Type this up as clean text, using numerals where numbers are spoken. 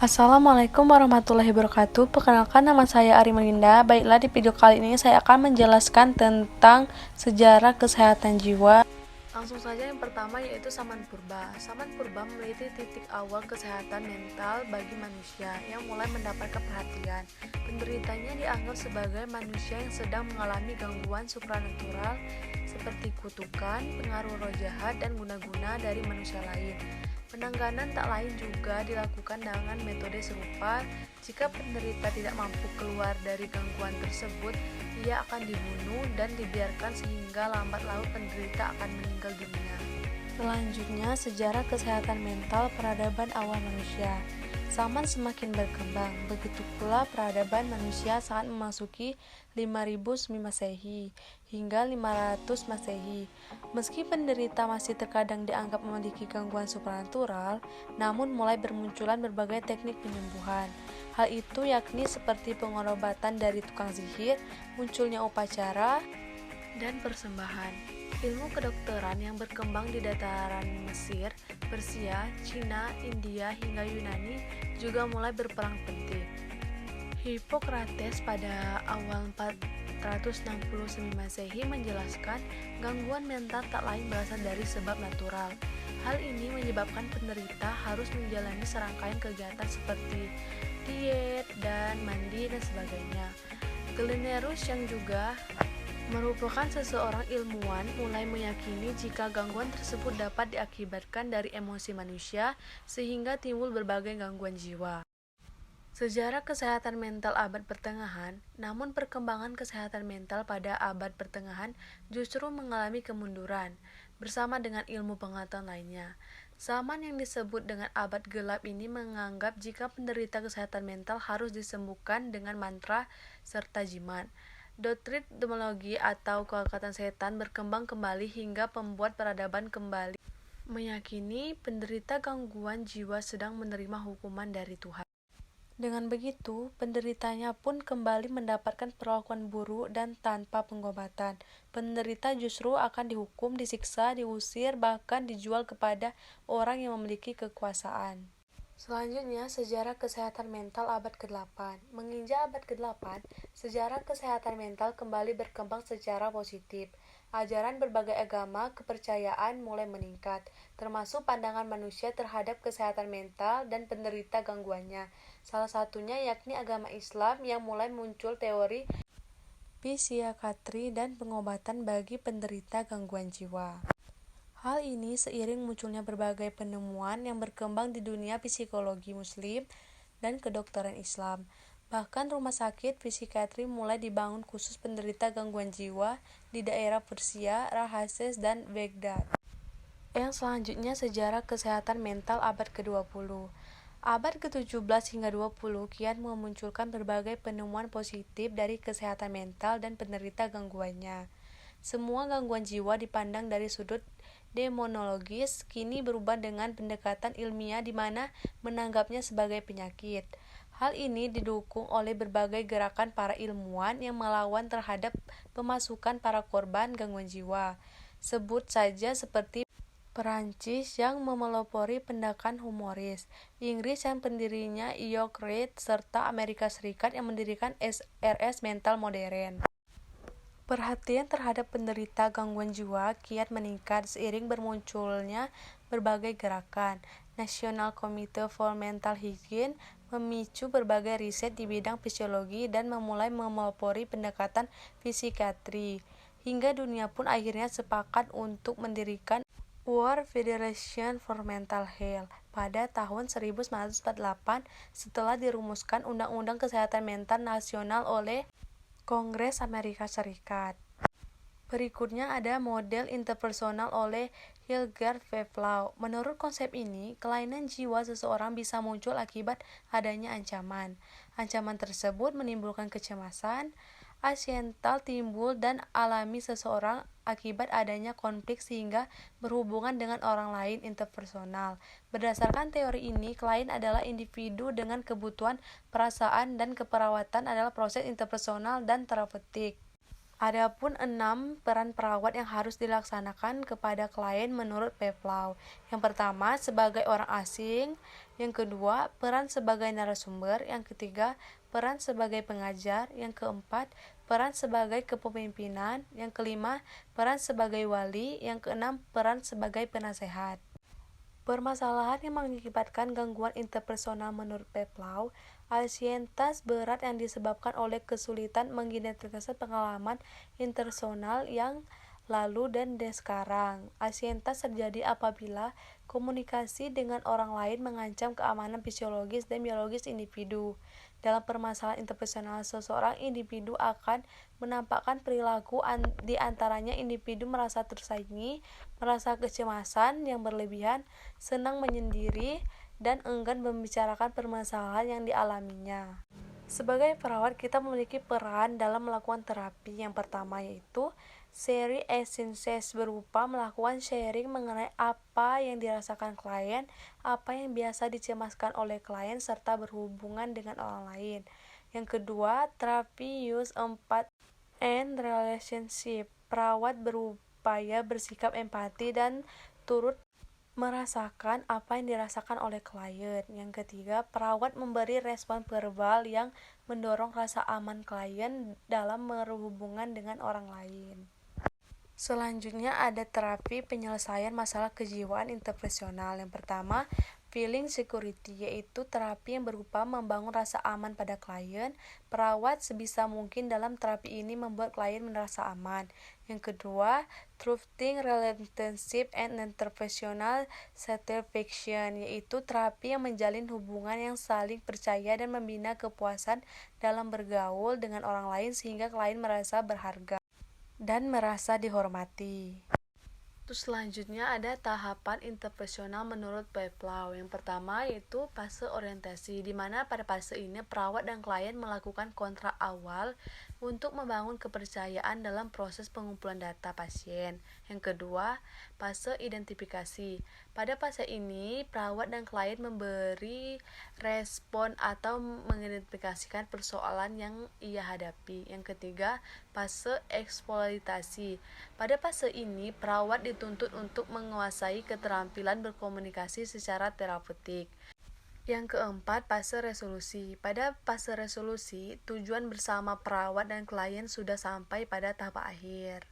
Assalamualaikum warahmatullahi wabarakatuh. Perkenalkan, nama saya Ari Melinda. Baiklah, di video kali ini saya akan menjelaskan tentang sejarah kesehatan jiwa. Langsung saja, yang pertama yaitu Saman Purba. Saman Purba meneliti titik awal kesehatan mental bagi manusia yang mulai mendapatkan perhatian. Penderitanya dianggap sebagai manusia yang sedang mengalami gangguan supranatural seperti kutukan, pengaruh roh jahat, dan guna-guna dari manusia lain. Penanganan tak lain juga dilakukan dengan metode serupa. Jika penderita tidak mampu keluar dari gangguan tersebut, ia akan dibunuh dan dibiarkan sehingga lambat laun penderita akan meninggal dunia. Selanjutnya, sejarah kesehatan mental peradaban awal manusia. Zaman semakin berkembang, begitu pula peradaban manusia saat memasuki 5000 Masehi hingga 500 Masehi. Meski penderita masih terkadang dianggap memiliki gangguan supranatural, namun mulai bermunculan berbagai teknik penyembuhan. Hal itu yakni seperti pengobatan dari tukang sihir, munculnya upacara, dan persembahan. Ilmu kedokteran yang berkembang di dataran Mesir, Persia, Cina, India, hingga Yunani juga mulai berperan penting. Hippocrates pada awal 460 Masehi menjelaskan gangguan mental tak lain berasal dari sebab natural. Hal ini menyebabkan penderita harus menjalani serangkaian kegiatan seperti diet dan mandi dan sebagainya. Galenerus yang juga merupakan seseorang ilmuwan mulai meyakini jika gangguan tersebut dapat diakibatkan dari emosi manusia sehingga timbul berbagai gangguan jiwa. Sejarah kesehatan mental abad pertengahan, namun perkembangan kesehatan mental pada abad pertengahan justru mengalami kemunduran bersama dengan ilmu pengetahuan lainnya. Zaman yang disebut dengan abad gelap ini menganggap jika penderita kesehatan mental harus disembuhkan dengan mantra serta jimat. Doktrin demologi atau kekuatan setan berkembang kembali hingga pembuat peradaban kembali meyakini penderita gangguan jiwa sedang menerima hukuman dari Tuhan. Dengan begitu, penderitanya pun kembali mendapatkan perlakuan buruk dan tanpa pengobatan. Penderita justru akan dihukum, disiksa, diusir, bahkan dijual kepada orang yang memiliki kekuasaan. Selanjutnya, sejarah kesehatan mental abad ke-8. Menginjak abad ke-8, sejarah kesehatan mental kembali berkembang secara positif. Ajaran berbagai agama kepercayaan mulai meningkat, termasuk pandangan manusia terhadap kesehatan mental dan penderita gangguannya. Salah satunya yakni agama Islam yang mulai muncul teori psikiatri dan pengobatan bagi penderita gangguan jiwa. Hal ini seiring munculnya berbagai penemuan yang berkembang di dunia psikologi Muslim dan kedokteran Islam. Bahkan rumah sakit psikiatri mulai dibangun khusus penderita gangguan jiwa di daerah Persia, Rahazes, dan Baghdad. Yang selanjutnya, sejarah kesehatan mental abad ke-20. Abad ke-17 hingga 20 kian memunculkan berbagai penemuan positif dari kesehatan mental dan penderita gangguannya. Semua gangguan jiwa dipandang dari sudut demonologis kini berubah dengan pendekatan ilmiah di mana menganggapnya sebagai penyakit. Hal ini didukung oleh berbagai gerakan para ilmuwan yang melawan terhadap pemasukan para korban gangguan jiwa. Sebut saja seperti Perancis yang memelopori pendekatan humoris, Inggris yang pendirinya York Reed, serta Amerika Serikat yang mendirikan SRS Mental Modern. Perhatian terhadap penderita gangguan jiwa kian meningkat seiring bermunculnya berbagai gerakan. National Committee for Mental Hygiene memicu berbagai riset di bidang fisiologi dan memulai memelopori pendekatan psikiatri. Hingga dunia pun akhirnya sepakat untuk mendirikan World Federation for Mental Health pada tahun 1948 setelah dirumuskan Undang-Undang Kesehatan Mental Nasional oleh Kongres Amerika Serikat. Berikutnya ada model interpersonal oleh Hilgard Pavlov. Menurut konsep ini, kelainan jiwa seseorang bisa muncul akibat adanya ancaman. Ancaman tersebut menimbulkan kecemasan, asistental timbul dan alami seseorang akibat adanya konflik sehingga berhubungan dengan orang lain interpersonal. Berdasarkan teori ini, klien adalah individu dengan kebutuhan perasaan dan keperawatan adalah proses interpersonal dan terapeutik. Adapun 6 peran perawat yang harus dilaksanakan kepada klien menurut Peplau. Yang pertama, sebagai orang asing. Yang kedua, peran sebagai narasumber. Yang ketiga, peran sebagai pengajar. Yang keempat, peran sebagai kepemimpinan. Yang kelima, peran sebagai wali. Yang keenam, peran sebagai penasehat. Permasalahan yang mengakibatkan gangguan interpersonal menurut Peplau, ansietas berat yang disebabkan oleh kesulitan mengidentifikasi pengalaman interpersonal yang lalu dan sekarang. Ansietas terjadi apabila komunikasi dengan orang lain mengancam keamanan fisiologis dan biologis individu. Dalam permasalahan interpersonal, seseorang individu akan menampakkan perilaku di antaranya individu merasa tersaingi, merasa kecemasan yang berlebihan, senang menyendiri, dan enggan membicarakan permasalahan yang dialaminya. Sebagai perawat, kita memiliki peran dalam melakukan terapi. Yang pertama yaitu sharing experiences, berupa melakukan sharing mengenai apa yang dirasakan klien, apa yang biasa dicemaskan oleh klien, serta berhubungan dengan orang lain. Yang kedua, terapi use 4 and relationship. Perawat berupaya bersikap empati dan turut merasakan apa yang dirasakan oleh klien. Yang ketiga, perawat memberi respon verbal yang mendorong rasa aman klien dalam berhubungan dengan orang lain. Selanjutnya ada terapi penyelesaian masalah kejiwaan interpersonal. Yang pertama, feeling security, yaitu terapi yang berupa membangun rasa aman pada klien. Perawat sebisa mungkin dalam terapi ini membuat klien merasa aman. Yang kedua, trusting relationship and interpersonal satisfaction, yaitu terapi yang menjalin hubungan yang saling percaya dan membina kepuasan dalam bergaul dengan orang lain sehingga klien merasa berharga dan merasa dihormati. Terus selanjutnya ada tahapan interpersonal menurut Peplau. Yang pertama yaitu fase orientasi, di mana pada fase ini perawat dan klien melakukan kontrak awal untuk membangun kepercayaan dalam proses pengumpulan data pasien. Yang kedua, fase identifikasi. Pada fase ini, perawat dan klien memberi respon atau mengidentifikasikan persoalan yang ia hadapi. Yang ketiga, fase eksploitasi. Pada fase ini, perawat dituntut untuk menguasai keterampilan berkomunikasi secara terapeutik. Yang keempat, fase resolusi. Pada fase resolusi, tujuan bersama perawat dan klien sudah sampai pada tahap akhir.